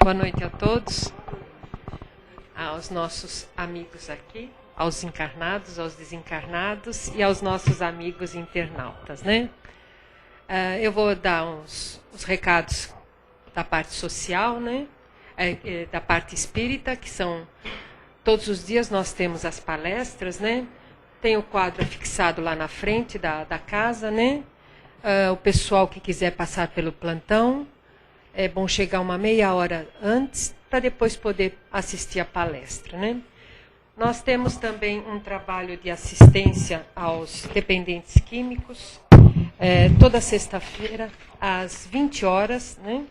Boa noite a todos, aos nossos amigos aqui, aos encarnados, aos desencarnados e aos nossos amigos internautas, né? Eu vou dar os recados da parte social, né? Da parte espírita, que são todos os dias nós temos as palestras, né? Tem o quadro fixado lá na frente da casa, né? O pessoal que quiser passar pelo plantão, é bom chegar uma meia hora antes para depois poder assistir a palestra, né? Nós temos também um trabalho de assistência aos dependentes químicos, toda sexta-feira, às 20 horas, né?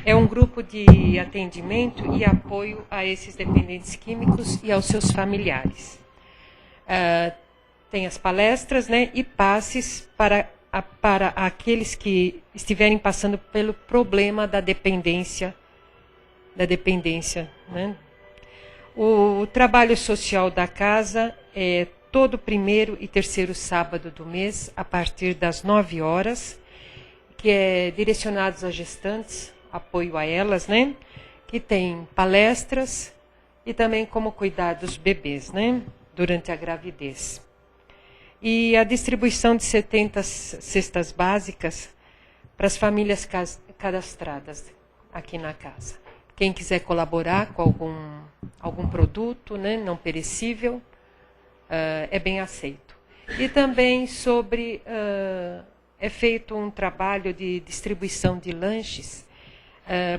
É um grupo de atendimento e apoio a esses dependentes químicos e aos seus familiares. Tem as palestras, né, e passes para aqueles que estiverem passando pelo problema da dependência, né? O trabalho social da casa é todo primeiro e terceiro sábado do mês, a partir das 9 horas, que é direcionado às gestantes, apoio a elas, né? Que tem palestras e também como cuidar dos bebês, né? Durante a gravidez. E a distribuição de 70 cestas básicas para as famílias cadastradas aqui na casa. Quem quiser colaborar com algum produto, né, não perecível, é bem aceito. E também é feito um trabalho de distribuição de lanches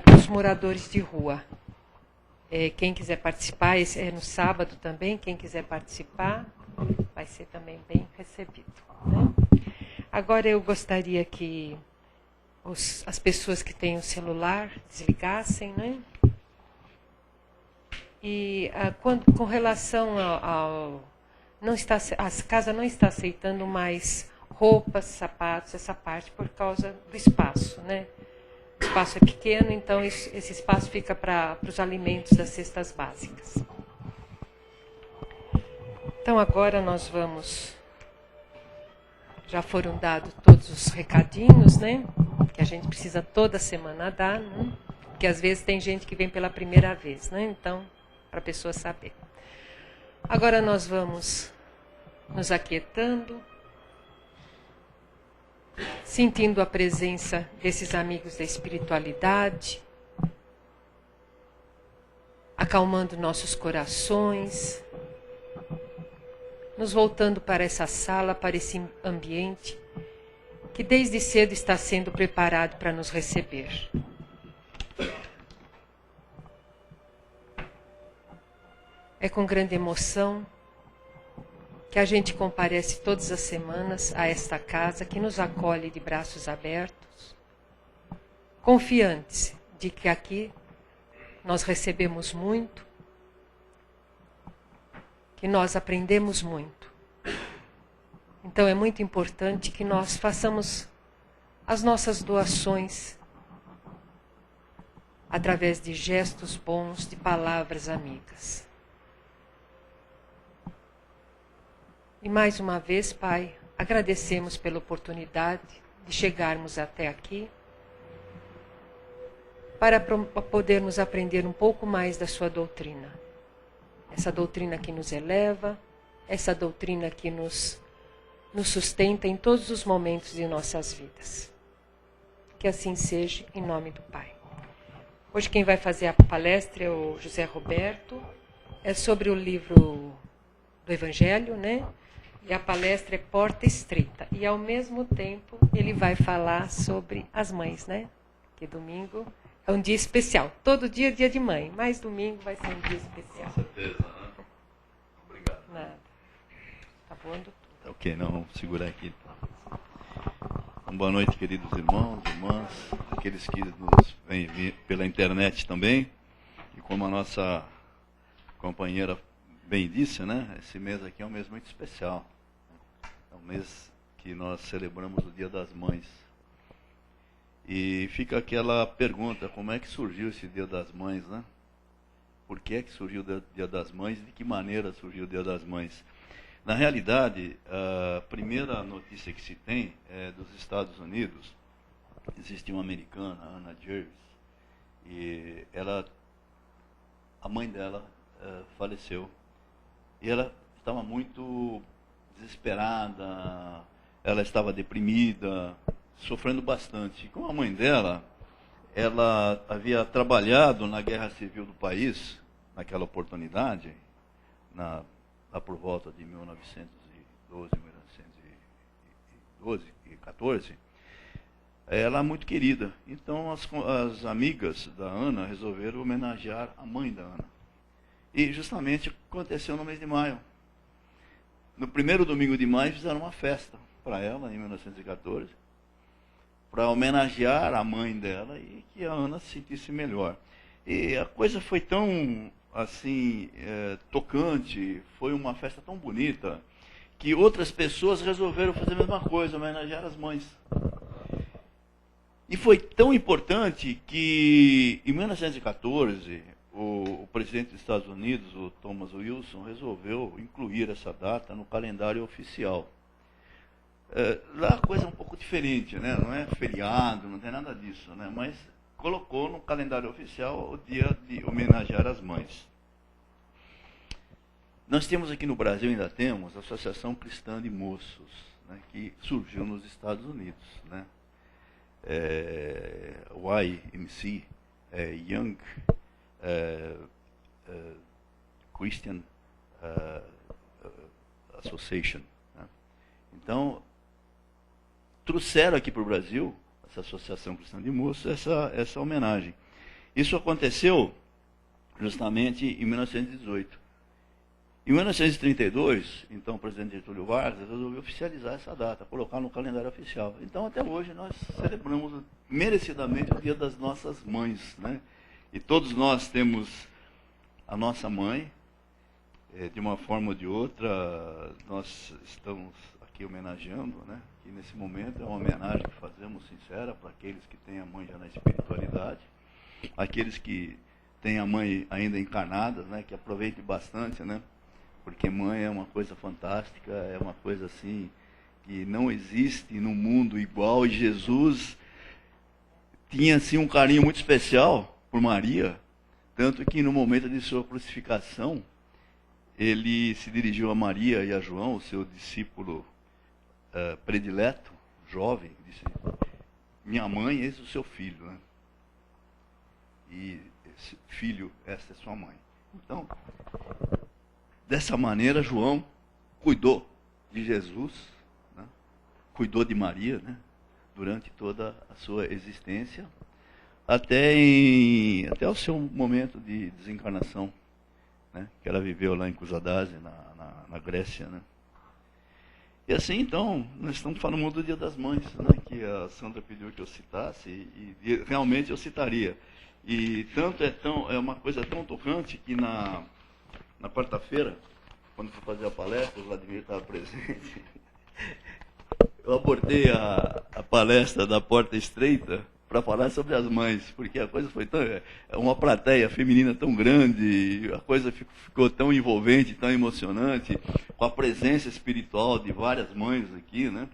para os moradores de rua. Quem quiser participar, esse é no sábado também, quem quiser participar, vai ser também bem recebido, né? Agora eu gostaria que as pessoas que têm o celular desligassem, né? E com relação a casa não está aceitando mais roupas, sapatos, essa parte por causa do espaço, né? O espaço é pequeno, então esse espaço fica para os alimentos das cestas básicas. Então agora nós já foram dados todos os recadinhos, né? Que a gente precisa toda semana dar, né? Porque às vezes tem gente que vem pela primeira vez, né? Então, para a pessoa saber. Agora nós vamos nos aquietando, sentindo a presença desses amigos da espiritualidade, acalmando nossos corações, nos voltando para essa sala, para esse ambiente que desde cedo está sendo preparado para nos receber. É com grande emoção que a gente comparece todas as semanas a esta casa que nos acolhe de braços abertos, confiantes de que aqui nós recebemos muito, que nós aprendemos muito. Então é muito importante que nós façamos as nossas doações através de gestos bons, de palavras amigas. E mais uma vez, Pai, agradecemos pela oportunidade de chegarmos até aqui para podermos aprender um pouco mais da sua doutrina. Essa doutrina que nos eleva, essa doutrina que nos sustenta em todos os momentos de nossas vidas. Que assim seja, em nome do Pai. Hoje quem vai fazer a palestra é o José Roberto, é sobre o livro do Evangelho, né? E a palestra é Porta Estreita. E ao mesmo tempo ele vai falar sobre as mães, né? Que domingo é um dia especial. Todo dia é dia de mãe, mas domingo vai ser um dia especial. Com certeza, né? Obrigado. Nada. Tá bom, doutor? Ok, não, vamos segurar aqui. Boa noite, queridos irmãos, irmãs, aqueles que nos vêm pela internet também. E como a nossa companheira bem disse, né? Esse mês aqui é um mês muito especial. É um mês que nós celebramos o Dia das Mães. E fica aquela pergunta, como é que surgiu esse Dia das Mães, né? Por que é que surgiu o Dia das Mães e de que maneira surgiu o Dia das Mães? Na realidade, a primeira notícia que se tem é dos Estados Unidos. Existe uma americana, Anna Jervis, E a mãe dela faleceu. E ela estava muito desesperada, ela estava deprimida, sofrendo bastante. Com a mãe dela, ela havia trabalhado na guerra civil do país, naquela oportunidade, lá por volta de 1912, 1914. Ela é muito querida. Então as amigas da Ana resolveram homenagear a mãe da Ana. E justamente aconteceu no mês de maio. No primeiro domingo de maio fizeram uma festa para ela, em 1914, para homenagear a mãe dela e que a Ana se sentisse melhor. E a coisa foi tão assim tocante, foi uma festa tão bonita, que outras pessoas resolveram fazer a mesma coisa, homenagear as mães. E foi tão importante que, em 1914, o presidente dos Estados Unidos, o Thomas Wilson, resolveu incluir essa data no calendário oficial. Lá a coisa é um pouco diferente, né? Não é feriado, não tem nada disso, né? Mas colocou no calendário oficial o dia de homenagear as mães. Nós temos aqui no Brasil, ainda temos, a Associação Cristã de Moços, né, que surgiu nos Estados Unidos, né? YMC, Young Christian Association. Né? Então, trouxeram aqui para o Brasil, essa Associação Cristã de Moços, essa homenagem. Isso aconteceu justamente em 1918. Em 1932, então, o presidente Getúlio Vargas resolveu oficializar essa data, colocar no calendário oficial. Então, até hoje, nós celebramos merecidamente o Dia das Nossas Mães, né? E todos nós temos a nossa mãe, de uma forma ou de outra, nós estamos aqui homenageando, né? E nesse momento é uma homenagem que fazemos sincera para aqueles que têm a mãe já na espiritualidade, aqueles que têm a mãe ainda encarnada, né? Que aproveitem bastante, né? Porque mãe é uma coisa fantástica, é uma coisa assim que não existe no mundo igual. E Jesus tinha assim um carinho muito especial por Maria, tanto que no momento de sua crucificação, ele se dirigiu a Maria e a João, o seu discípulo predileto, jovem, disse: minha mãe, esse é o seu filho, né? E esse filho, essa é sua mãe. Então, dessa maneira, João cuidou de Jesus, né? Cuidou de Maria, né? Durante toda a sua existência, até o seu momento de desencarnação, né? Que ela viveu lá em Kusadasi, na Grécia, né? E assim, então, nós estamos falando do Dia das Mães, né? Que a Sandra pediu que eu citasse, e realmente eu citaria. E tanto é uma coisa tão tocante que na quarta-feira, quando fui fazer a palestra, o Vladimir estava presente, eu abordei a palestra da Porta Estreita para falar sobre as mães, porque a coisa foi uma plateia feminina tão grande, a coisa ficou tão envolvente, tão emocionante, com a presença espiritual de várias mães aqui, né?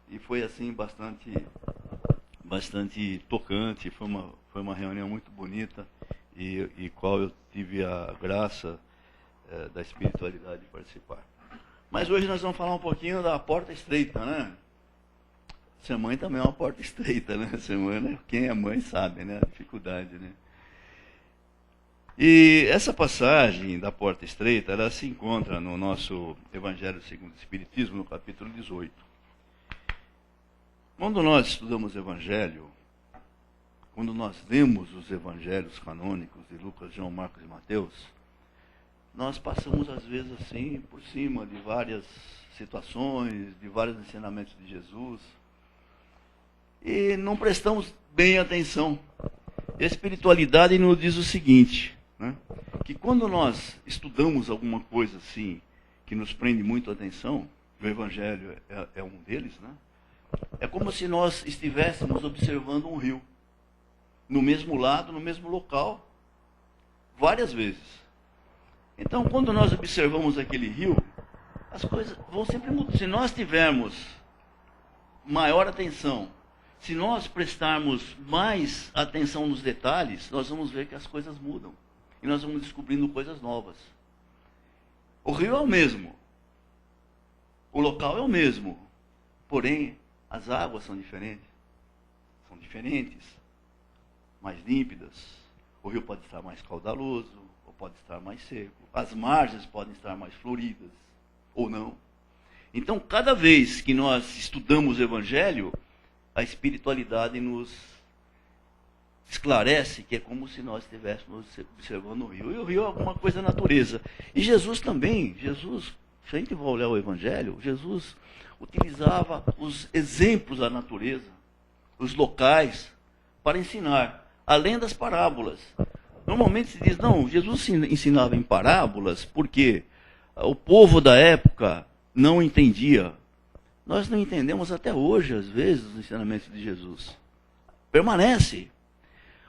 E foi assim bastante tocante, foi uma reunião muito bonita e qual eu tive a graça da espiritualidade de participar. Mas hoje nós vamos falar um pouquinho da porta estreita, né? Ser mãe também é uma porta estreita, né? Ser mãe, né? Quem é mãe sabe, né? A dificuldade, né? E essa passagem da porta estreita, ela se encontra no nosso Evangelho segundo o Espiritismo, no capítulo 18. Quando nós estudamos o Evangelho, quando nós lemos os Evangelhos canônicos de Lucas, João, Marcos e Mateus, nós passamos às vezes assim por cima de várias situações, de vários ensinamentos de Jesus, e não prestamos bem atenção. A espiritualidade nos diz o seguinte, né? Que quando nós estudamos alguma coisa assim, que nos prende muito a atenção, o Evangelho é um deles, né? É como se nós estivéssemos observando um rio, no mesmo lado, no mesmo local, várias vezes. Então, quando nós observamos aquele rio, as coisas vão sempre mudar. Se nós tivermos maior atenção, se nós prestarmos mais atenção nos detalhes, nós vamos ver que as coisas mudam. E nós vamos descobrindo coisas novas. O rio é o mesmo. O local é o mesmo. Porém, as águas são diferentes. São diferentes. Mais límpidas. O rio pode estar mais caudaloso, ou pode estar mais seco. As margens podem estar mais floridas, ou não. Então, cada vez que nós estudamos o Evangelho, a espiritualidade nos esclarece que é como se nós estivéssemos observando o rio. E o rio é alguma coisa da natureza. E Jesus também, se a gente for olhar o Evangelho, Jesus utilizava os exemplos da natureza, os locais, para ensinar, além das parábolas. Normalmente se diz, não, Jesus ensinava em parábolas porque o povo da época não entendia. Nós não entendemos até hoje, às vezes, os ensinamentos de Jesus. Permanece.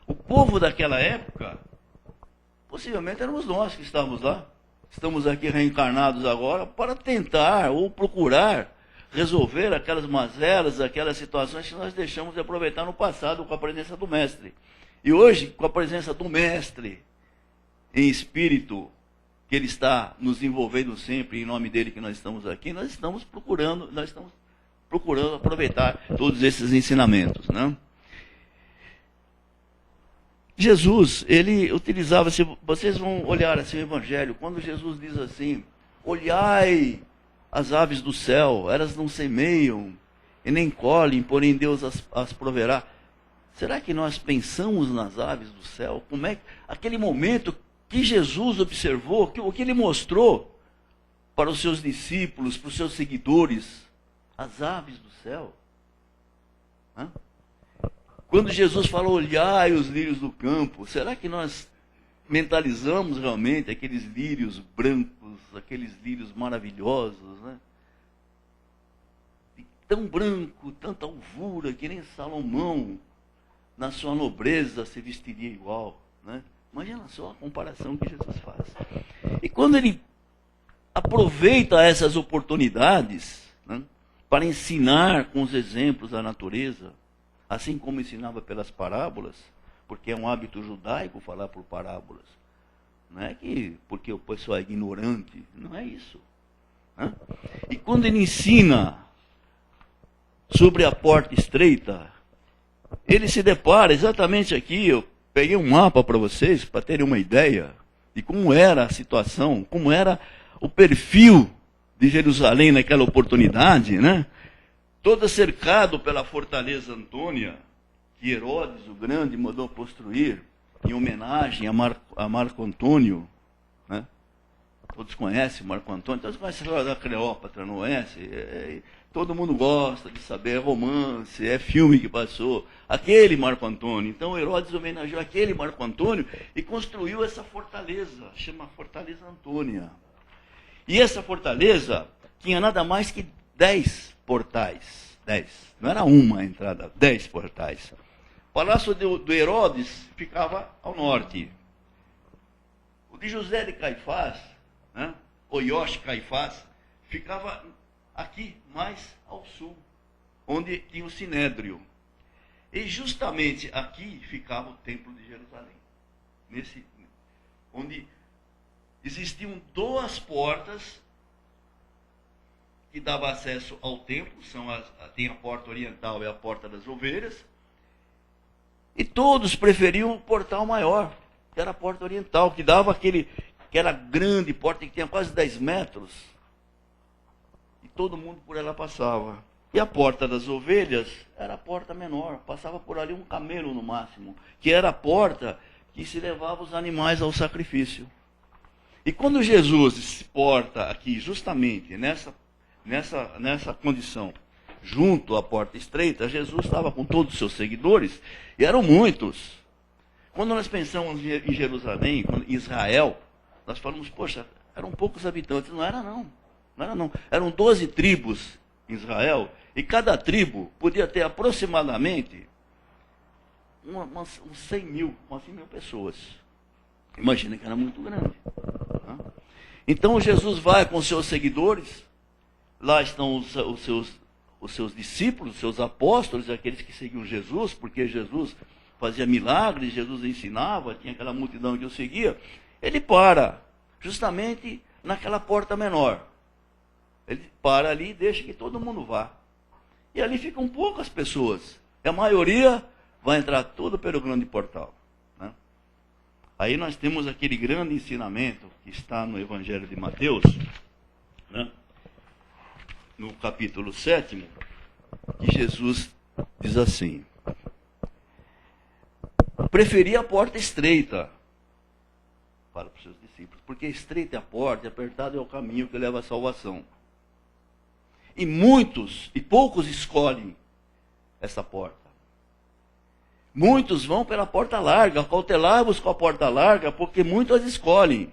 O povo daquela época, possivelmente éramos nós que estávamos lá. Estamos aqui reencarnados agora para tentar ou procurar resolver aquelas mazelas, aquelas situações que nós deixamos de aproveitar no passado com a presença do Mestre. E hoje, com a presença do Mestre, em espírito, que Ele está nos envolvendo sempre, em nome dEle que nós estamos aqui, nós estamos procurando aproveitar todos esses ensinamentos, né? Jesus, ele utilizava, se vocês vão olhar assim o Evangelho, quando Jesus diz assim, olhai as aves do céu, elas não semeiam e nem colhem, porém Deus as proverá. Será que nós pensamos nas aves do céu? Como é aquele momento que Jesus observou, o que ele mostrou para os seus discípulos, para os seus seguidores, as aves do céu? Hã? Quando Jesus falou, olhai os lírios do campo, será que nós mentalizamos realmente aqueles lírios brancos, aqueles lírios maravilhosos, né? E tão branco, tanta alvura, que nem Salomão, na sua nobreza, se vestiria igual, né? Imagina só a comparação que Jesus faz. E quando ele aproveita essas oportunidades, né, para ensinar com os exemplos da natureza, assim como ensinava pelas parábolas, porque é um hábito judaico falar por parábolas. Não é que porque o pessoal é ignorante, não é isso. Né? E quando ele ensina sobre a porta estreita, ele se depara exatamente aqui, eu peguei um mapa para vocês, para terem uma ideia de como era a situação, como era o perfil de Jerusalém naquela oportunidade, né? Toda cercado pela fortaleza Antônia, que Herodes o Grande mandou construir em homenagem a Marco Antônio, né? Todos conhecem Marco Antônio, todos conhecem a história da Cleópatra, não conhece? Todo mundo gosta de saber, é romance, é filme que passou, aquele Marco Antônio. Então Herodes homenageou aquele Marco Antônio e construiu essa fortaleza, chama Fortaleza Antônia. E essa fortaleza tinha nada mais que 10 portais. 10. Não era uma entrada, 10 portais. O palácio do Herodes ficava ao norte. O de José de Caifás, né, o Yosh Caifás, ficava aqui, mais ao sul, onde tinha o Sinédrio. E justamente aqui ficava o Templo de Jerusalém. Onde existiam 2 portas que davam acesso ao templo, tem a porta oriental e a porta das ovelhas, e todos preferiam o portal maior, que era a porta oriental, que dava que era grande porta, que tinha quase 10 metros, e todo mundo por ela passava. E a porta das ovelhas era a porta menor, passava por ali um camelo no máximo, que era a porta que se levava os animais ao sacrifício. E quando Jesus se porta aqui, justamente nessa condição, junto à porta estreita, Jesus estava com todos os seus seguidores, e eram muitos. Quando nós pensamos em Jerusalém, em Israel, nós falamos, poxa, eram poucos habitantes. Não era não. Eram 12 tribos em Israel, e cada tribo podia ter aproximadamente uns 100 mil pessoas. Imagina que era muito grande. Então Jesus vai com os seus seguidores, lá estão os seus discípulos, os seus apóstolos, aqueles que seguiam Jesus, porque Jesus fazia milagres, Jesus ensinava, tinha aquela multidão que o seguia. Ele para justamente naquela porta menor. Ele para ali e deixa que todo mundo vá. E ali ficam poucas pessoas. E a maioria vai entrar tudo pelo grande portal. Né? Aí nós temos aquele grande ensinamento que está no Evangelho de Mateus, né? No capítulo 7, que Jesus diz assim: preferi a porta estreita para os seus discípulos, porque estreita é a porta e apertado é o caminho que leva à salvação. E muitos, e poucos escolhem essa porta. Muitos vão pela porta larga, cautelai-vos com a porta larga, porque muitos escolhem.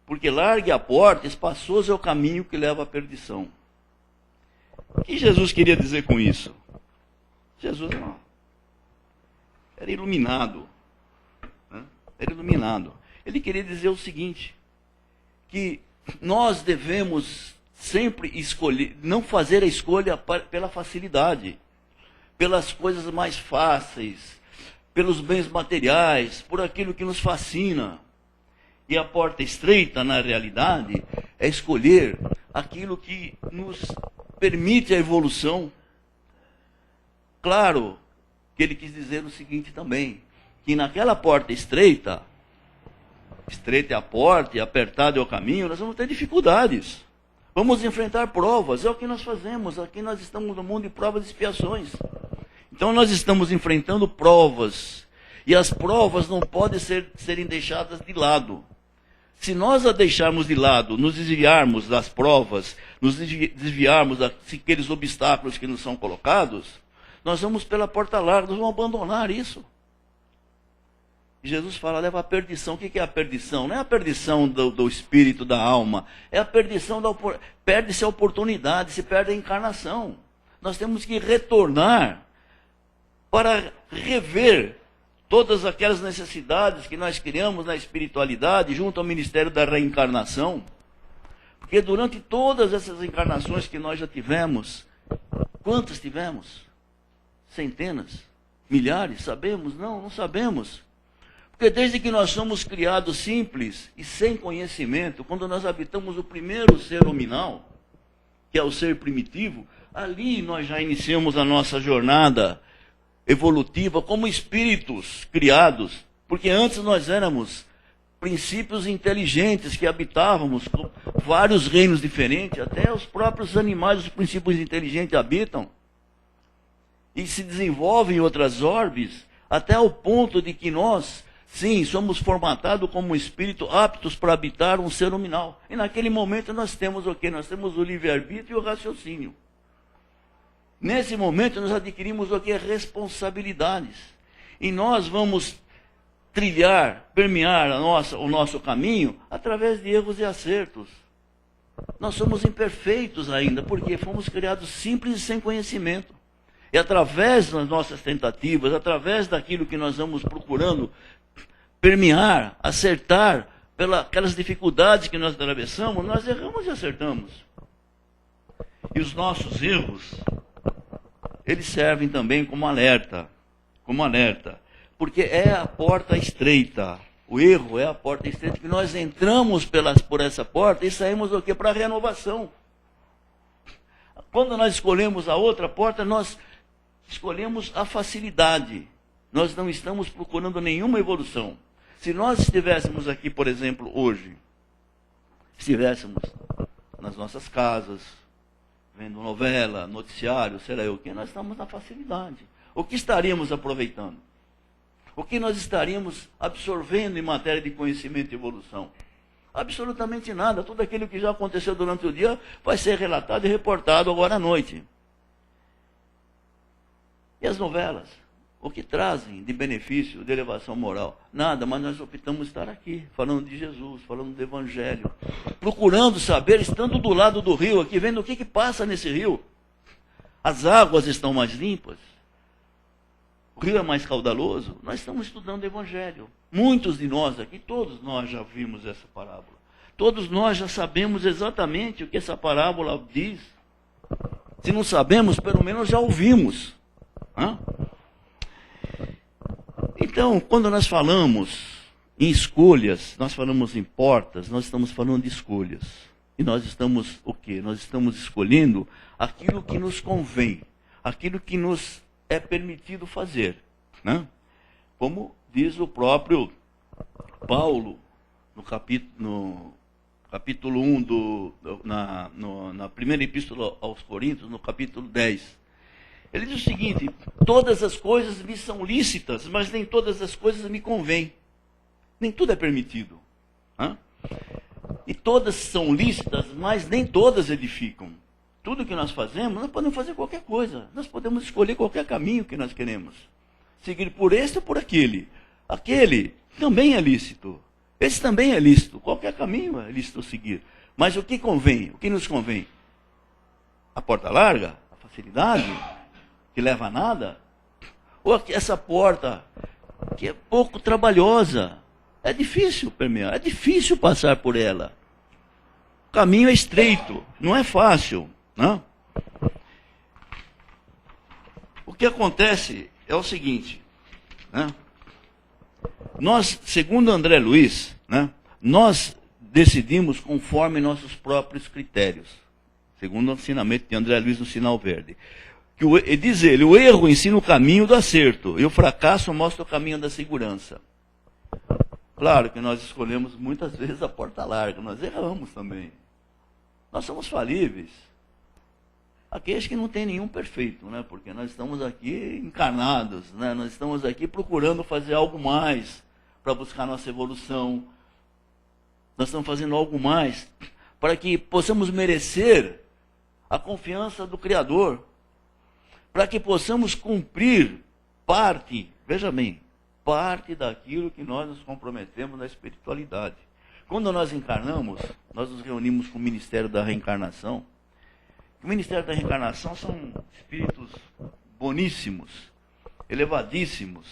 Porque larga a porta, espaçoso é o caminho que leva à perdição. O que Jesus queria dizer com isso? Jesus não. Era iluminado. Né? Era iluminado. Ele queria dizer o seguinte, que nós devemos sempre escolher, não fazer a escolha pela facilidade, pelas coisas mais fáceis, pelos bens materiais, por aquilo que nos fascina. E a porta estreita, na realidade, é escolher aquilo que nos permite a evolução. Claro que ele quis dizer o seguinte também, que naquela porta estreita é a porta e apertado é o caminho, nós vamos ter dificuldades. Vamos enfrentar provas, é o que nós fazemos. Aqui nós estamos no mundo de provas e expiações. Então nós estamos enfrentando provas, e as provas não podem serem deixadas de lado. Se nós a deixarmos de lado, nos desviarmos das provas, nos desviarmos daqueles obstáculos que nos são colocados, nós vamos pela porta larga, nós vamos abandonar isso. E Jesus fala, leva à perdição. O que é a perdição? Não é a perdição do espírito, da alma, é a perdição perde-se a oportunidade, se perde a encarnação. Nós temos que retornar para rever todas aquelas necessidades que nós criamos na espiritualidade, junto ao ministério da reencarnação. Porque durante todas essas encarnações que nós já tivemos, quantas tivemos? Centenas? Milhares? Sabemos? Não sabemos. Porque desde que nós somos criados simples e sem conhecimento, quando nós habitamos o primeiro ser nominal, que é o ser primitivo, ali nós já iniciamos a nossa jornada evolutiva como espíritos criados, porque antes nós éramos princípios inteligentes que habitávamos com vários reinos diferentes, até os próprios animais, os princípios inteligentes habitam e se desenvolvem em outras orbes, até o ponto de que nós, sim, somos formatados como espírito aptos para habitar um ser nominal. E naquele momento nós temos o quê? Nós temos o livre-arbítrio e o raciocínio. Nesse momento nós adquirimos o que? Responsabilidades. E nós vamos trilhar, permear o nosso caminho através de erros e acertos. Nós somos imperfeitos ainda, porque fomos criados simples e sem conhecimento. E através das nossas tentativas, através daquilo que nós vamos procurando permear, acertar, pelas dificuldades que nós atravessamos, nós erramos e acertamos. E os nossos erros, eles servem também como alerta, porque é a porta estreita. O erro é a porta estreita, que nós entramos por essa porta e saímos o quê? Para a renovação. Quando nós escolhemos a outra porta, nós escolhemos a facilidade. Nós não estamos procurando nenhuma evolução. Se nós estivéssemos aqui, por exemplo, hoje, estivéssemos nas nossas casas, vendo novela, noticiário, sei lá o que, nós estamos na facilidade. O que estaríamos aproveitando? O que nós estaríamos absorvendo em matéria de conhecimento e evolução? Absolutamente nada. Tudo aquilo que já aconteceu durante o dia vai ser relatado e reportado agora à noite. E as novelas? O que trazem de benefício, de elevação moral? Nada, mas nós optamos estar aqui, falando de Jesus, falando do Evangelho, procurando saber, estando do lado do rio aqui, vendo o que passa nesse rio. As águas estão mais limpas, o rio é mais caudaloso, nós estamos estudando o Evangelho. Muitos de nós aqui, todos nós já vimos essa parábola. Todos nós já sabemos exatamente o que essa parábola diz. Se não sabemos, pelo menos já ouvimos. Hã? Então, quando nós falamos em escolhas, nós falamos em portas, nós estamos falando de escolhas. E nós estamos o quê? Nós estamos escolhendo aquilo que nos convém, aquilo que nos é permitido fazer. Né? Como diz o próprio Paulo, no capítulo 1, na primeira epístola aos Coríntios, no capítulo 10. Ele diz o seguinte: todas as coisas me são lícitas, mas nem todas as coisas me convêm. Nem tudo é permitido. Hã? E todas são lícitas, mas nem todas edificam. Tudo que nós fazemos, nós podemos fazer qualquer coisa. Nós podemos escolher qualquer caminho que nós queremos. Seguir por este ou por aquele. Aquele também é lícito. Esse também é lícito. Qualquer caminho é lícito seguir. Mas o que convém? O que nos convém? A porta larga? A facilidade? Que leva a nada? Ou essa porta que é pouco trabalhosa? É difícil permear, é difícil passar por ela. O caminho é estreito, não é fácil. Não? O que acontece é o seguinte, né? Nós, segundo André Luiz, né, nós decidimos conforme nossos próprios critérios, segundo o ensinamento de André Luiz no Sinal Verde. Diz ele, o erro ensina o caminho do acerto e o fracasso mostra o caminho da segurança. Claro que nós escolhemos muitas vezes a porta larga, nós erramos também. Nós somos falíveis. Aqueles que não tem nenhum perfeito, né? Porque nós estamos aqui encarnados, né? Nós estamos aqui procurando fazer algo mais para buscar nossa evolução. Nós estamos fazendo algo mais para que possamos merecer a confiança do Criador, para que possamos cumprir parte, veja bem, parte daquilo que nós nos comprometemos na espiritualidade. Quando nós encarnamos, nós nos reunimos com o Ministério da Reencarnação. O Ministério da Reencarnação são espíritos boníssimos, elevadíssimos,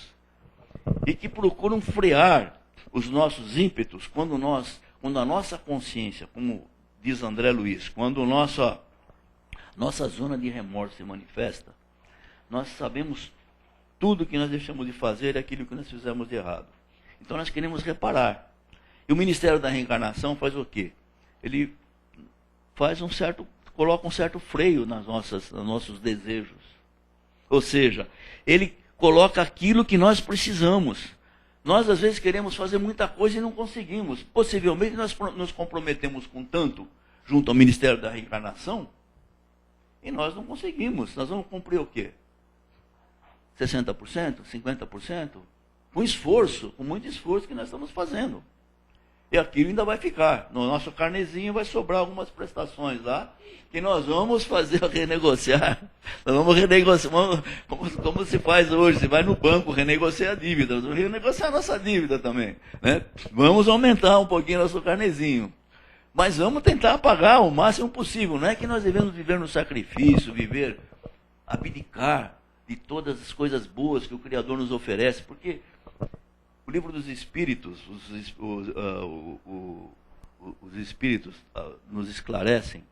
e que procuram frear os nossos ímpetos quando a nossa consciência, como diz André Luiz, quando nossa zona de remorso se manifesta, nós sabemos tudo que nós deixamos de fazer é aquilo que nós fizemos de errado. Então nós queremos reparar. E o Ministério da Reencarnação faz o quê? Ele faz coloca um certo freio nos nossos desejos. Ou seja, ele coloca aquilo que nós precisamos. Nós às vezes queremos fazer muita coisa e não conseguimos. Possivelmente nós nos comprometemos com tanto junto ao Ministério da Reencarnação e nós não conseguimos. Nós vamos cumprir o quê? 60%, 50%, com esforço, com muito esforço que nós estamos fazendo. E aquilo ainda vai ficar. No nosso carnezinho vai sobrar algumas prestações lá, que nós vamos renegociar. Nós vamos renegociar, como se faz hoje, você vai no banco, renegocia a dívida, nós vamos renegociar a nossa dívida também. Né? Vamos aumentar um pouquinho nosso carnezinho. Mas vamos tentar pagar o máximo possível. Não é que nós devemos viver no sacrifício, abdicar de todas as coisas boas que o Criador nos oferece, porque o livro dos Espíritos, os Espíritos nos esclarecem,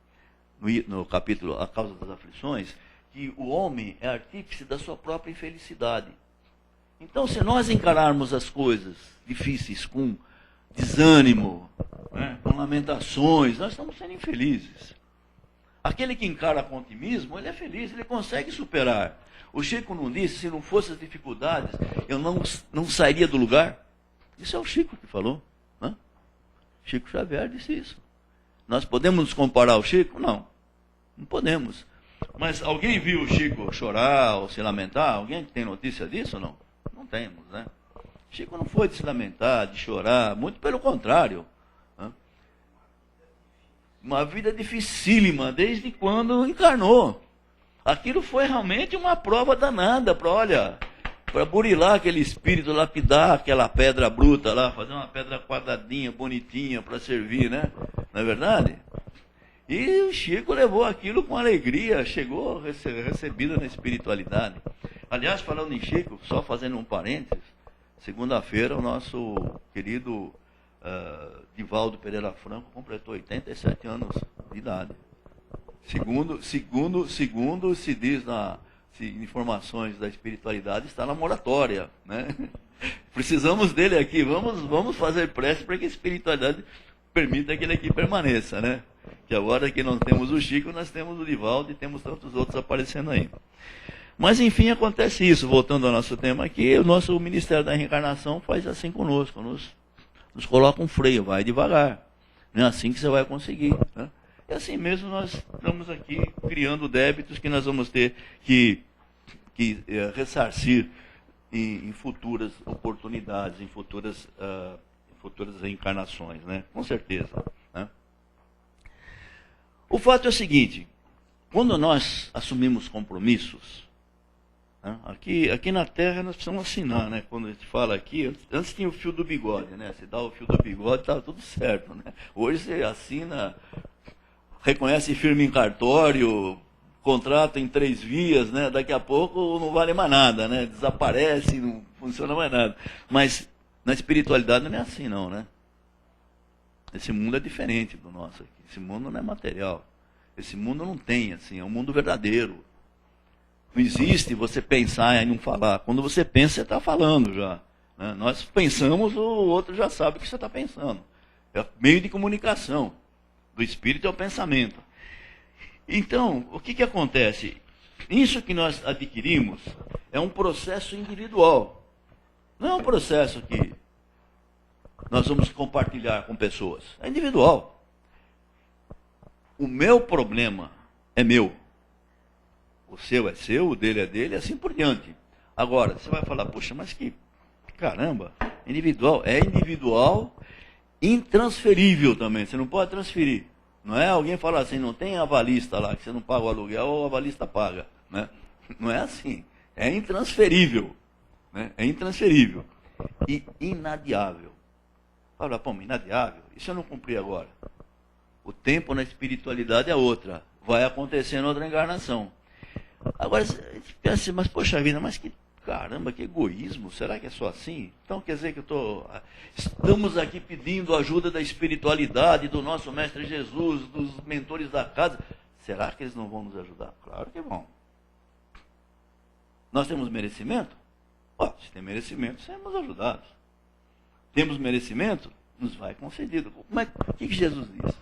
no capítulo A Causa das Aflições, que o homem é artífice da sua própria infelicidade. Então, se nós encararmos as coisas difíceis com desânimo, né, com lamentações, nós estamos sendo infelizes. Aquele que encara com otimismo, ele é feliz, ele consegue superar. O Chico não disse, se não fossem as dificuldades, eu não sairia do lugar? Isso é o Chico que falou. Né? Chico Xavier disse isso. Nós podemos nos comparar ao Chico? Não podemos. Mas alguém viu o Chico chorar ou se lamentar? Alguém tem notícia disso ou não? Não temos, né? Chico não foi de se lamentar, de chorar, muito pelo contrário. Né? Uma vida dificílima, desde quando encarnou. Aquilo foi realmente uma prova danada para burilar aquele espírito, lapidar aquela pedra bruta lá, fazer uma pedra quadradinha, bonitinha para servir, né? Não é verdade? E o Chico levou aquilo com alegria, chegou recebido na espiritualidade. Aliás, falando em Chico, só fazendo um parênteses, segunda-feira o nosso querido Divaldo Pereira Franco completou 87 anos de idade. Segundo se diz informações da espiritualidade, está na moratória, né? Precisamos dele aqui, vamos fazer prece para que a espiritualidade permita que ele aqui permaneça, né? Que agora que nós temos o Chico, nós temos o Divaldo e temos tantos outros aparecendo aí. Mas enfim, acontece isso, voltando ao nosso tema aqui, o nosso Ministério da Reencarnação faz assim conosco, nos coloca um freio, vai devagar, não é assim que você vai conseguir, né? E assim mesmo nós estamos aqui criando débitos que nós vamos ter que ressarcir em futuras oportunidades, em futuras reencarnações, né? Com certeza, né? O fato é o seguinte, quando nós assumimos compromissos, né? Aqui na Terra nós precisamos assinar, né? Quando a gente fala aqui, antes tinha o fio do bigode, né? Você dá o fio do bigode, estava tudo certo, né? Hoje você assina, reconhece firma em cartório, contrato em 3 vias, né? Daqui a pouco não vale mais nada, né? Desaparece, não funciona mais nada. Mas na espiritualidade não é assim não, né? Esse mundo é diferente do nosso aqui. Esse mundo não é material. Esse mundo não tem, assim, é um mundo verdadeiro. Não existe você pensar e não falar. Quando você pensa, você está falando já, né? Nós pensamos, o outro já sabe o que você está pensando. É meio de comunicação. Do espírito é o pensamento. Então, o que acontece? Isso que nós adquirimos é um processo individual. Não é um processo que nós vamos compartilhar com pessoas. É individual. O meu problema é meu. O seu é seu, o dele é dele, e assim por diante. Agora, você vai falar, poxa, mas que caramba, individual. É individual, intransferível também. Você não pode transferir. Não é alguém falar assim, não tem avalista lá, que você não paga o aluguel, ou o avalista paga, né? Não é assim. É intransferível, né? É intransferível. E inadiável. Fala, pô, inadiável? E se eu não cumprir agora? O tempo na espiritualidade é outra. Vai acontecer em outra encarnação. Agora, você pensa assim, mas poxa vida, mas que caramba, que egoísmo, será que é só assim? Então quer dizer que estamos aqui pedindo ajuda da espiritualidade, do nosso Mestre Jesus, dos mentores da casa. Será que eles não vão nos ajudar? Claro que vão. Nós temos merecimento? Se tem merecimento, seremos ajudados. Temos merecimento? Nos vai concedido. O que Jesus diz?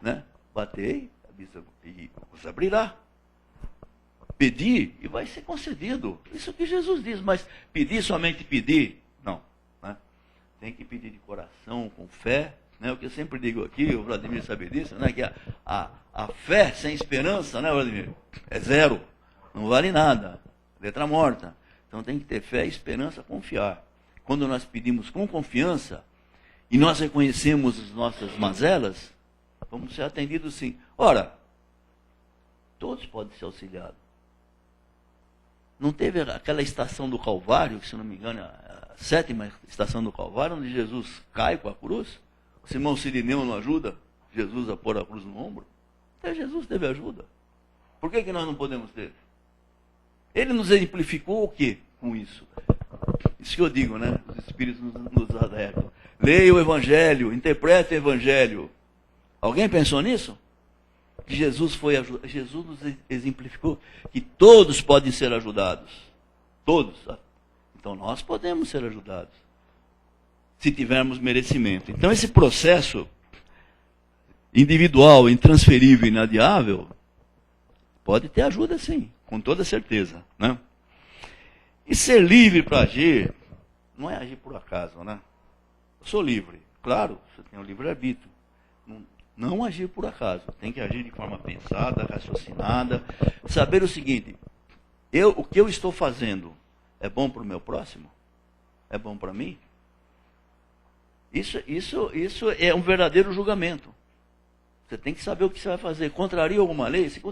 Né? Batei, e vos abrirá. Pedir e vai ser concedido. Isso que Jesus diz, mas pedir, somente pedir, não. Né? Tem que pedir de coração, com fé. Né? O que eu sempre digo aqui, o Vladimir sabe disso, né? Que a fé sem esperança, né, Vladimir? É zero. Não vale nada. Letra morta. Então tem que ter fé, esperança, confiar. Quando nós pedimos com confiança e nós reconhecemos as nossas mazelas, vamos ser atendidos sim. Ora, todos podem ser auxiliados. Não teve aquela estação do Calvário, que se não me engano é a 7ª estação do Calvário, onde Jesus cai com a cruz? O Simão Sirineu não ajuda Jesus a pôr a cruz no ombro? Até Jesus teve ajuda. Por que nós não podemos ter? Ele nos exemplificou o quê com isso? Isso que eu digo, né? Os Espíritos nos alertam. Leia o Evangelho, interprete o Evangelho. Alguém pensou nisso? Que Jesus nos exemplificou que todos podem ser ajudados. Todos. Então nós podemos ser ajudados. Se tivermos merecimento. Então esse processo individual, intransferível e inadiável, pode ter ajuda sim, com toda certeza, né? E ser livre para agir, não é agir por acaso, né? Eu sou livre, claro, você tem o livre-arbítrio. Não agir por acaso, tem que agir de forma pensada, raciocinada, saber o seguinte, o que eu estou fazendo é bom para o meu próximo? É bom para mim? Isso é um verdadeiro julgamento. Você tem que saber o que você vai fazer. Contraria alguma lei? Se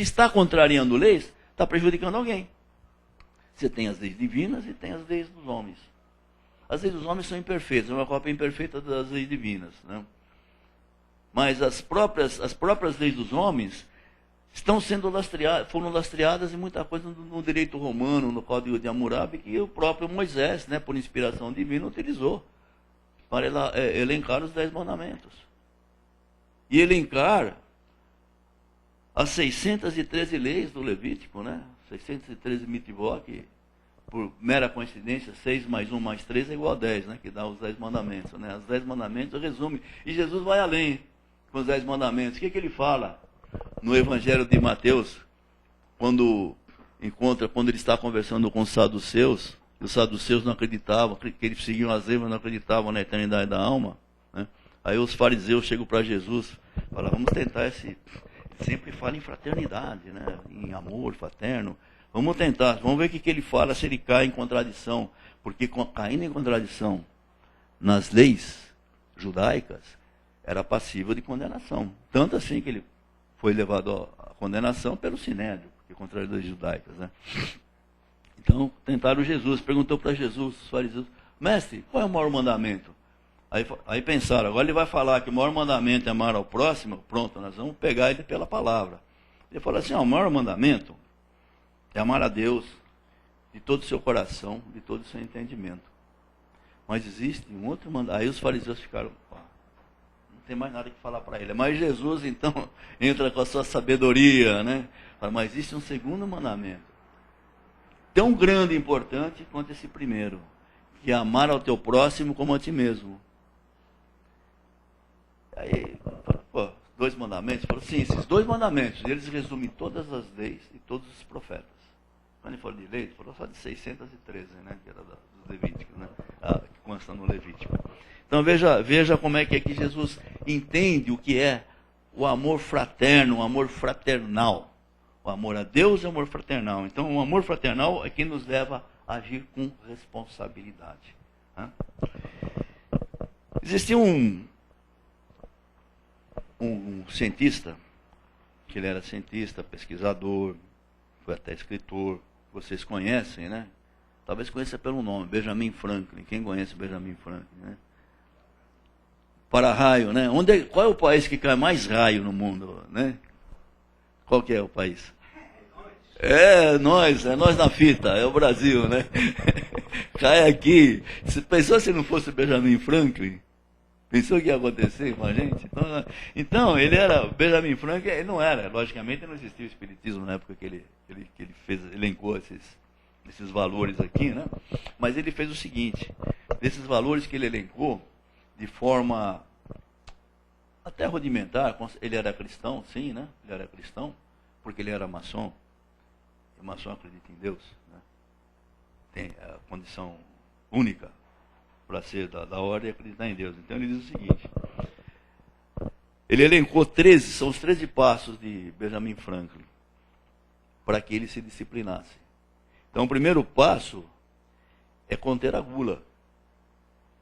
está contrariando leis, está prejudicando alguém. Você tem as leis divinas e tem as leis dos homens. As leis dos homens são imperfeitas, é uma cópia imperfeita das leis divinas, né? Mas as próprias leis dos homens estão sendo foram lastreadas em muita coisa no direito romano, no Código de Hammurabi, que o próprio Moisés, né, por inspiração divina, utilizou para elencar os 10 mandamentos. E elencar as 613 leis do Levítico, né? 613 mitvó, que por mera coincidência, 6 mais 1 mais 3 é igual a 10, né? Que dá os 10 mandamentos, né? Os 10 mandamentos resume. E Jesus vai além com os 10 mandamentos. O que ele fala no Evangelho de Mateus, quando ele está conversando com os saduceus? Os saduceus não acreditavam, que eles seguiam as leis, mas não acreditavam na eternidade da alma, né? Aí os fariseus chegam para Jesus, falam, vamos tentar esse... Sempre fala em fraternidade, né? Em amor fraterno. Vamos tentar, vamos ver o que ele fala, se ele cai em contradição. Porque caindo em contradição nas leis judaicas, era passível de condenação. Tanto assim que ele foi levado à condenação pelo Sinédrio, porque contra as leis judaicas, né? Então, tentaram Jesus, perguntou para Jesus, os fariseus, mestre, qual é o maior mandamento? Aí pensaram, agora ele vai falar que o maior mandamento é amar ao próximo, pronto, nós vamos pegar ele pela palavra. Ele falou assim, o maior mandamento é amar a Deus de todo o seu coração, de todo o seu entendimento. Mas existe um outro mandamento. Aí os fariseus ficaram, não tem mais nada que falar para ele. Mas Jesus, então, entra com a sua sabedoria, né? Fala, mas existe um segundo mandamento, tão grande e importante quanto esse primeiro, que é amar ao teu próximo como a ti mesmo. Aí, dois mandamentos? Falou, sim, esses 2 mandamentos, eles resumem todas as leis e todos os profetas. Quando ele falou de lei, ele falou só de 613, né, que era dos Levíticos, né, que consta no Levítico. Então veja como é que Jesus entende o que é o amor fraterno, o amor fraternal. O amor a Deus é o amor fraternal. Então o amor fraternal é que nos leva a agir com responsabilidade, né? Existia um cientista, que ele era cientista, pesquisador, foi até escritor, vocês conhecem, né? Talvez conheça pelo nome, Benjamin Franklin. Quem conhece Benjamin Franklin, né? Para-raio, né? Qual é o país que cai mais raio no mundo, né? Qual que é o país? É nós na fita, é o Brasil, né? Cai aqui. Pensou se não fosse Benjamin Franklin? Pensou o que ia acontecer com a gente? Então ele era, Benjamin Franklin, ele não era, logicamente não existia o espiritismo na época que ele elencou esses valores aqui, né? Mas ele fez o seguinte, desses valores que ele elencou, de forma até rudimentar, ele era cristão, sim, né? Ele era cristão, porque ele era maçom, e o maçom acredita em Deus, né? Tem a condição única para ser da ordem e acreditar em Deus. Então ele diz o seguinte, ele elencou 13, são os 13 passos de Benjamin Franklin, para que ele se disciplinasse. Então o primeiro passo é conter a gula.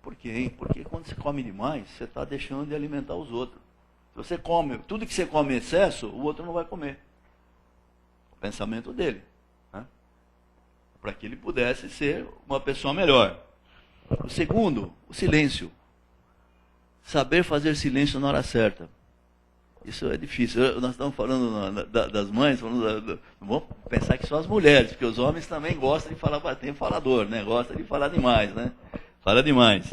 Por quê, hein? Porque quando você come demais, você está deixando de alimentar os outros. Se você come, tudo que você come em excesso, o outro não vai comer. O pensamento dele, né? Para que ele pudesse ser uma pessoa melhor. O segundo, o silêncio. Saber fazer silêncio na hora certa. Isso é difícil. Nós estamos falando das mães, não vamos pensar que só as mulheres, porque os homens também gostam de falar, tem falador, né? Gosta de falar demais, né? Fala demais.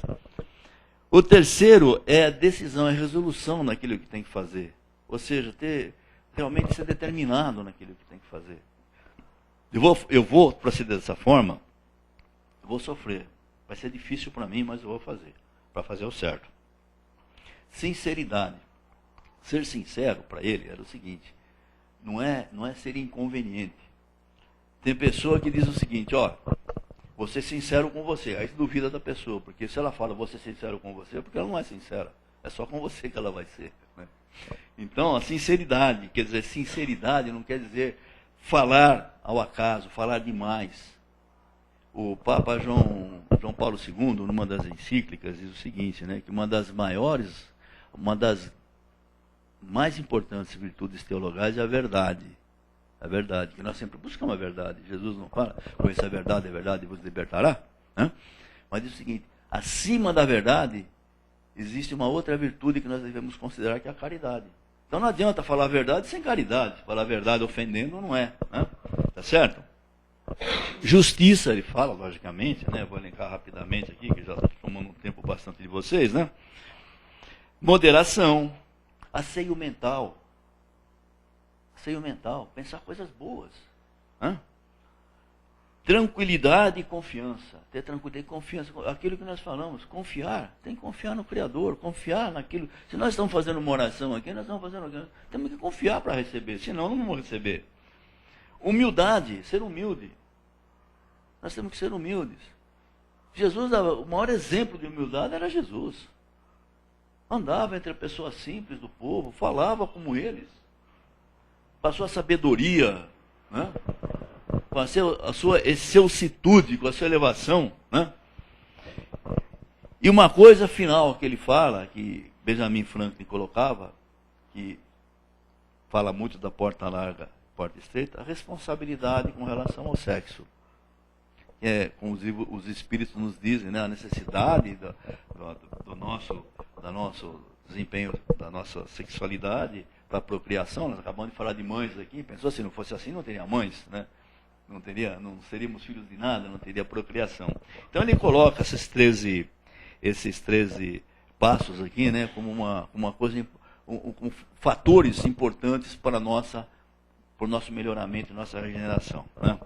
O terceiro é a decisão, é a resolução naquilo que tem que fazer. Ou seja, realmente ser determinado naquilo que tem que fazer. Eu vou proceder dessa forma, eu vou sofrer. Vai ser difícil para mim, mas eu vou fazer, para fazer o certo. Sinceridade. Ser sincero para ele era o seguinte, não é ser inconveniente. Tem pessoa que diz o seguinte, vou ser sincero com você, aí duvida da pessoa, porque se ela fala vou ser sincero com você, é porque ela não é sincera, é só com você que ela vai ser, né? Então a sinceridade, quer dizer, sinceridade não quer dizer falar ao acaso, falar demais. O Papa João Paulo II, numa das encíclicas, diz o seguinte, né, que uma das mais importantes virtudes teologais é a verdade. A verdade, que nós sempre buscamos a verdade. Jesus não fala, conhecer a verdade vos libertará, né? Mas diz o seguinte, acima da verdade, existe uma outra virtude que nós devemos considerar, que é a caridade. Então não adianta falar a verdade sem caridade. Falar a verdade ofendendo não é, né? Tá certo? Justiça, ele fala, logicamente, né? Vou elencar rapidamente aqui, que já estou tomando um tempo bastante de vocês, né? Moderação, asseio mental. Asseio mental, pensar coisas boas. Tranquilidade e confiança. Ter tranquilidade e confiança. Aquilo que nós falamos, confiar. Tem que confiar no Criador, confiar naquilo. Se nós estamos fazendo uma oração aqui, nós estamos fazendo. Temos que confiar para receber, senão não vamos receber. Humildade, ser humilde. Nós temos que ser humildes. Jesus, o maior exemplo de humildade era Jesus. Andava entre pessoas simples do povo, falava como eles. Passou a sabedoria, né? Com a sua excelsitude, com a sua elevação, né? E uma coisa final que ele fala, que Benjamin Franklin colocava, que fala muito da porta larga, porta estreita, a responsabilidade com relação ao sexo. Como os espíritos nos dizem, né? A necessidade do nosso desempenho, da nossa sexualidade para a procriação. Nós acabamos de falar de mães aqui, pensou, se não fosse assim não teria mães, né? Não seríamos filhos de nada, não teria procriação. Então ele coloca esses 13 passos aqui, né, como uma coisa, com fatores importantes para o nosso melhoramento e nossa regeneração, né?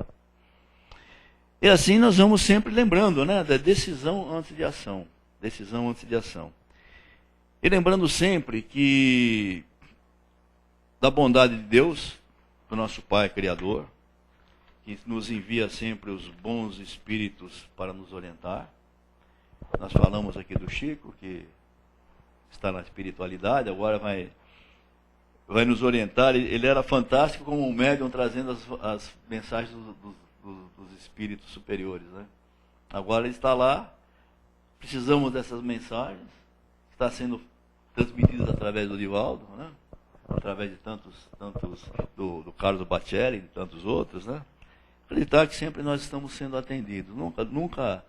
E assim nós vamos sempre lembrando, né, da decisão antes de ação. Decisão antes de ação. E lembrando sempre que da bondade de Deus, do nosso Pai Criador, que nos envia sempre os bons espíritos para nos orientar. Nós falamos aqui do Chico, que está na espiritualidade, agora vai nos orientar. Ele era fantástico como um médium, trazendo as mensagens dos espíritos superiores, né? Agora ele está lá, precisamos dessas mensagens, está sendo transmitidas através do Divaldo, né? Através de tantos do Carlos Bacelli e de tantos outros, né? Acreditar que sempre nós estamos sendo atendidos, nunca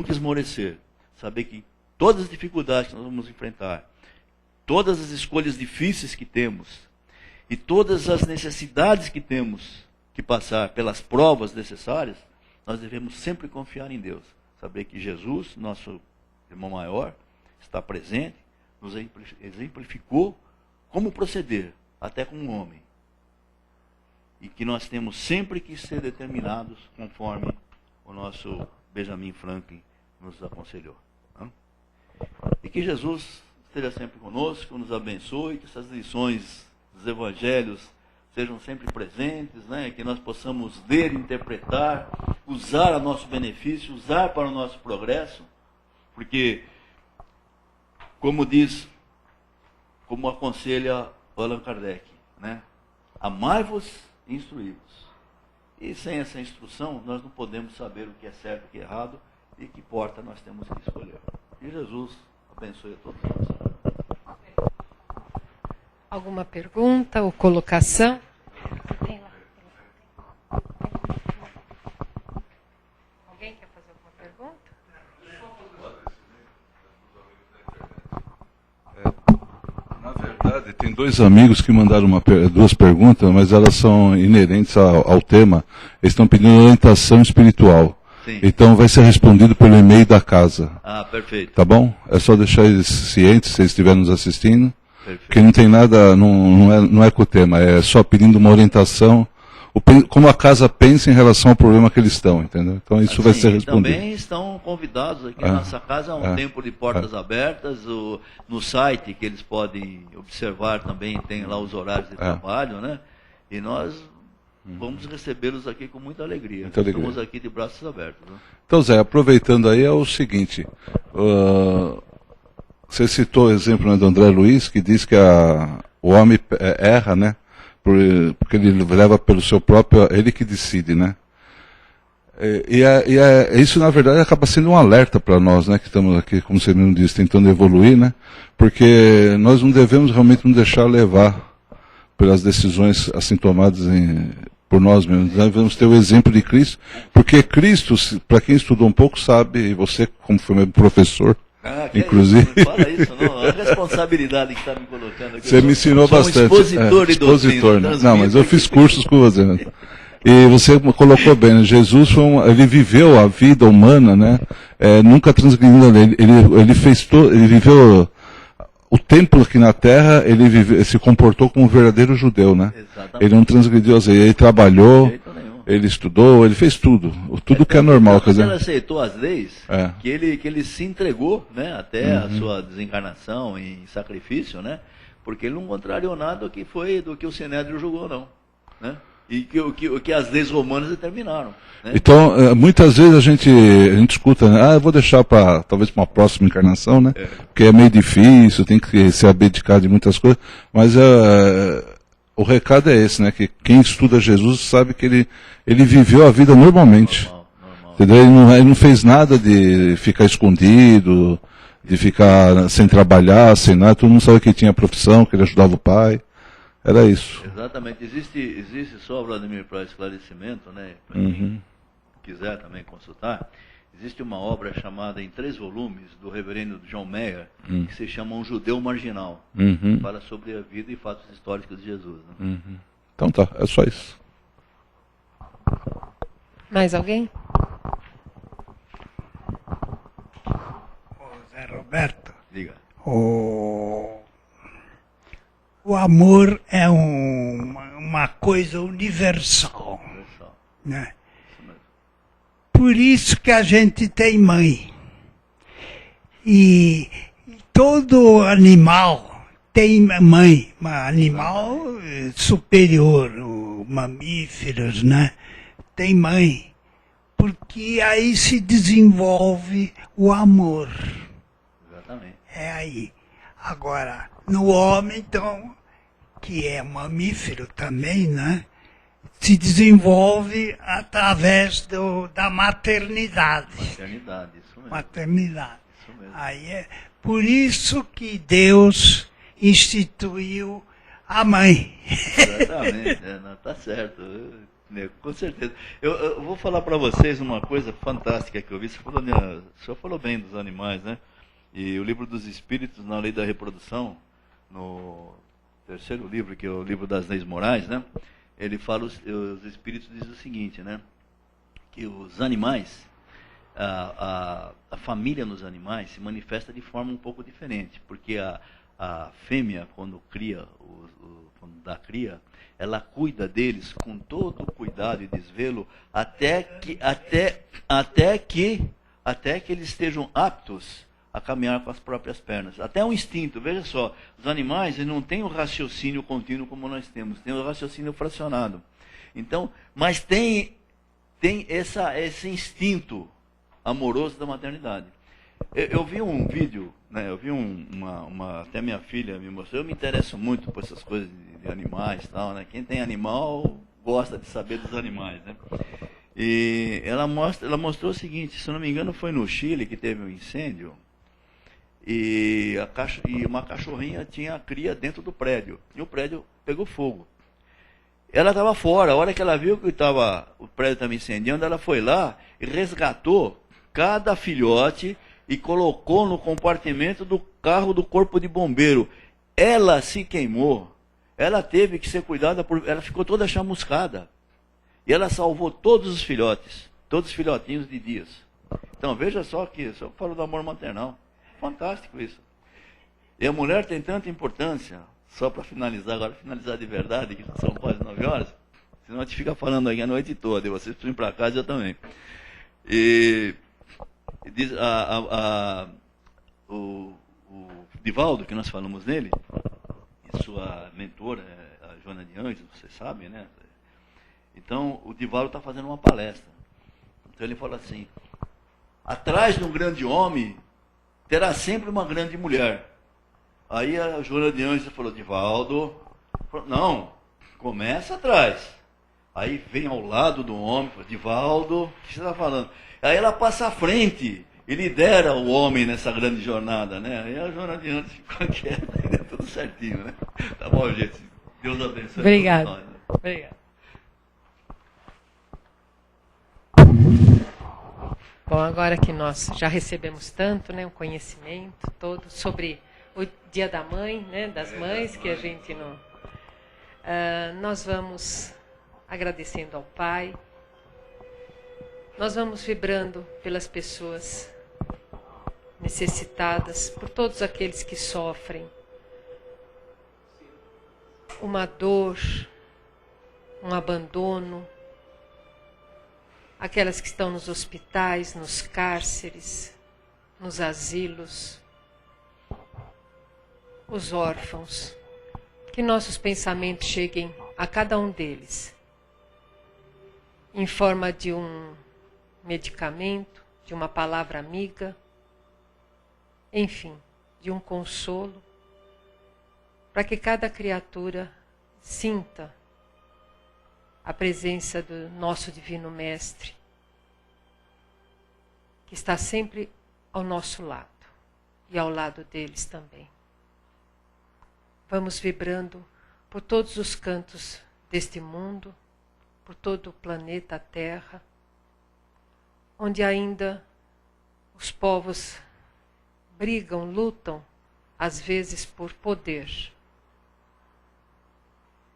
esmorecer, saber que todas as dificuldades que nós vamos enfrentar, todas as escolhas difíceis que temos e todas as necessidades que temos que passar pelas provas necessárias, nós devemos sempre confiar em Deus, saber que Jesus, nosso irmão maior, está presente, nos exemplificou como proceder, até como um homem. E que nós temos sempre que ser determinados conforme o nosso Benjamin Franklin nos aconselhou. Né? E que Jesus esteja sempre conosco, nos abençoe, que essas lições dos evangelhos sejam sempre presentes, né? Que nós possamos ler, interpretar, usar a nosso benefício, usar para o nosso progresso, porque, como aconselha Allan Kardec, né? Amai-vos e instruí-vos. E sem essa instrução, nós não podemos saber o que é certo e o que é errado e que porta nós temos que escolher. E Jesus abençoe a todos nós. Alguma pergunta ou colocação? Alguém quer fazer alguma pergunta? Na verdade, tem dois amigos que mandaram duas perguntas, mas elas são inerentes ao tema. Eles estão pedindo orientação espiritual. Sim. Então vai ser respondido pelo e-mail da casa. Ah, perfeito. Tá bom? É só deixar eles cientes, se eles estiverem nos assistindo. Perfeito. Que não tem nada, não é com o tema, é só pedindo uma orientação, como a casa pensa em relação ao problema que eles estão, entendeu? Então isso vai ser respondido. Também estão convidados aqui na nossa casa, há um tempo de portas abertas, no site que eles podem observar também, tem lá os horários de trabalho, né? E nós vamos recebê-los aqui com muita alegria. Estamos aqui de braços abertos. Né? Então, Zé, aproveitando aí, é o seguinte, você citou o exemplo, né, do André Luiz, que diz que o homem erra, né? Porque ele leva pelo seu próprio, ele que decide, né? Isso, na verdade, acaba sendo um alerta para nós, né? Que estamos aqui, como você mesmo disse, tentando evoluir, né? Porque nós não devemos realmente nos deixar levar pelas decisões assim tomadas por nós mesmos. Nós devemos ter o exemplo de Cristo, porque Cristo, para quem estudou um pouco, sabe, e você, como foi meu professor, inclusive. Não fala isso, não. A responsabilidade que está me colocando aqui. Você me ensinou bastante. Expositor de doutrina, né? Não, mas eu fiz cursos com você. Né? E você colocou bem, né? Jesus ele viveu a vida humana, né? Nunca transgredindo a lei. Ele viveu o templo aqui na Terra, ele se comportou como um verdadeiro judeu, né? Exatamente. Ele não transgrediu as leis, ele trabalhou, De jeito nenhum. ele estudou, ele fez tudo. Tudo que é normal, quer Ele dizer. aceitou as leis, É. que ele se entregou, né, até a sua desencarnação em sacrifício, né? Porque ele não contrariou nada do que o Sinédrio julgou, não. Né? E que as leis romanas determinaram. Né? Então, muitas vezes a gente escuta, né? Eu vou deixar para talvez para uma próxima encarnação, né? Porque é meio difícil, tem que se abdicar de muitas coisas. Mas o recado é esse, né? Que quem estuda Jesus sabe que ele viveu a vida normalmente. Normal. Entendeu? Ele não fez nada de ficar escondido, de ficar sem trabalhar, sem nada. Todo mundo sabia que ele tinha profissão, que ele ajudava o pai. Era isso. Exatamente. Existe só, Vladimir, para esclarecimento, né? Para quem quiser também consultar, existe uma obra chamada em 3 volumes do reverendo John Mayer, que se chama Um Judeu Marginal. Que fala sobre a vida e fatos históricos de Jesus. Né? Então tá, é só isso. Mais alguém? Zé Roberto, Diga. o amor é uma coisa universal, Pessoal. né? Isso mesmo. Por isso que a gente tem mãe. E todo animal tem mãe, animal superior, mamíferos, né? Tem mãe. Porque aí se desenvolve o amor. Exatamente. É aí. Agora, no homem, então, que é mamífero também, né? Se desenvolve através da maternidade. Maternidade, isso mesmo. Maternidade. Isso mesmo. Aí é por isso que Deus instituiu a mãe. Exatamente, não, tá certo. Com certeza. Eu vou falar para vocês uma coisa fantástica que eu vi. O senhor falou bem dos animais, né? E o livro dos Espíritos na Lei da Reprodução, no 3º livro, que é o livro das leis morais, né? Ele fala, os Espíritos dizem o seguinte, né? Que os animais, a família nos animais se manifesta de forma um pouco diferente, porque a fêmea, quando cria, quando dá cria, ela cuida deles com todo o cuidado e desvelo até que eles estejam aptos a caminhar com as próprias pernas. Até um instinto, veja só, os animais eles não têm o raciocínio contínuo como nós temos, tem o raciocínio fracionado. Então, mas tem esse instinto amoroso da maternidade. Eu vi um vídeo, né, eu vi até minha filha me mostrou, eu me interesso muito por essas coisas de animais e tal, né? Quem tem animal gosta de saber dos animais, né? E ela mostrou o seguinte, se não me engano foi no Chile que teve um incêndio, e uma cachorrinha tinha a cria dentro do prédio, e o prédio pegou fogo. Ela estava fora, a hora que ela viu que o prédio estava incendiando, ela foi lá e resgatou cada filhote e colocou no compartimento do carro do corpo de bombeiro. Ela se queimou, ela teve que ser cuidada, ela ficou toda chamuscada. E ela salvou todos os filhotes, todos os filhotinhos de dias. Então veja só que, só falo do amor maternal. Fantástico isso. E a mulher tem tanta importância, só para finalizar, agora finalizar de verdade, que são quase 9 horas, senão a gente fica falando aqui a noite toda, e vocês precisam ir para casa e eu também. E diz, o Divaldo, que nós falamos nele, e sua mentora, a Joana de Anjos, vocês sabem, né? Então, o Divaldo está fazendo uma palestra. Então ele fala assim, atrás de um grande homem, terá sempre uma grande mulher. Aí a Joana de Anjos falou, Divaldo, não, começa atrás. Aí vem ao lado do homem, fala, Divaldo, o que você está falando? Aí ela passa à frente e lidera o homem nessa grande jornada, né? Aí a Joana de Anjos ficou quieta e deu tudo certinho, né? Tá bom, gente? Deus abençoe. Obrigado. Todos nós, né? Obrigado. Bom, agora que nós já recebemos tanto, né, um conhecimento todo sobre o Dia da Mãe, né, das mães, que a gente não... nós vamos agradecendo ao Pai, nós vamos vibrando pelas pessoas necessitadas, por todos aqueles que sofrem, uma dor, um abandono, aquelas que estão nos hospitais, nos cárceres, nos asilos, os órfãos, que nossos pensamentos cheguem a cada um deles, em forma de um medicamento, de uma palavra amiga, enfim, de um consolo, para que cada criatura sinta a presença do nosso Divino Mestre, que está sempre ao nosso lado e ao lado deles também. Vamos vibrando por todos os cantos deste mundo, por todo o planeta Terra, onde ainda os povos brigam, lutam, às vezes por poder.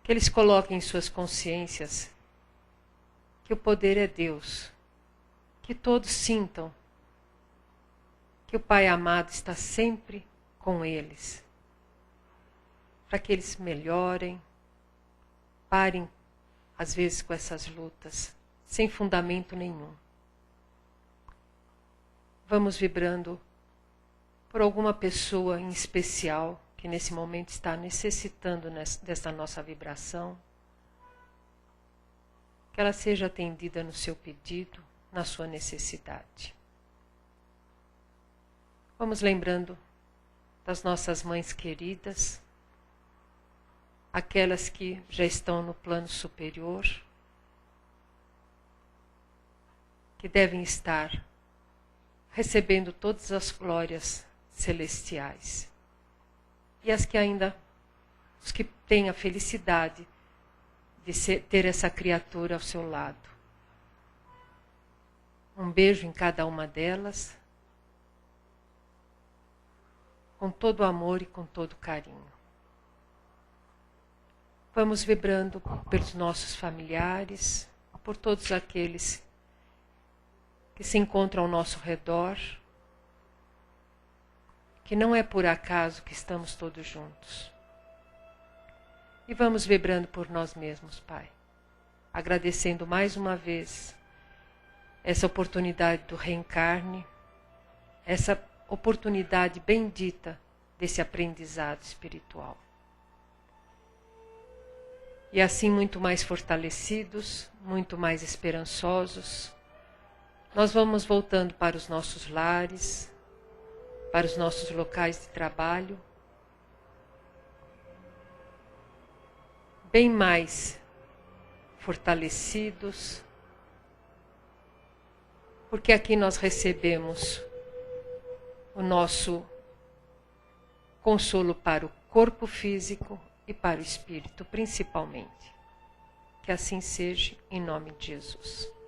Que eles coloquem em suas consciências que o poder é Deus, que todos sintam que o Pai amado está sempre com eles, para que eles melhorem, parem às vezes com essas lutas, sem fundamento nenhum. Vamos vibrando por alguma pessoa em especial que nesse momento está necessitando dessa nossa vibração, que ela seja atendida no seu pedido, na sua necessidade. Vamos lembrando das nossas mães queridas, aquelas que já estão no plano superior, que devem estar recebendo todas as glórias celestiais. E as que ainda, os que têm a felicidade de ter essa criatura ao seu lado. Um beijo em cada uma delas, com todo amor e com todo carinho. Vamos vibrando pelos nossos familiares, por todos aqueles que se encontram ao nosso redor, que não é por acaso que estamos todos juntos. E vamos vibrando por nós mesmos, Pai, agradecendo mais uma vez essa oportunidade do reencarne, essa oportunidade bendita desse aprendizado espiritual. E assim, muito mais fortalecidos, muito mais esperançosos, nós vamos voltando para os nossos lares, para os nossos locais de trabalho, bem mais fortalecidos, porque aqui nós recebemos o nosso consolo para o corpo físico e para o espírito, principalmente. Que assim seja, em nome de Jesus.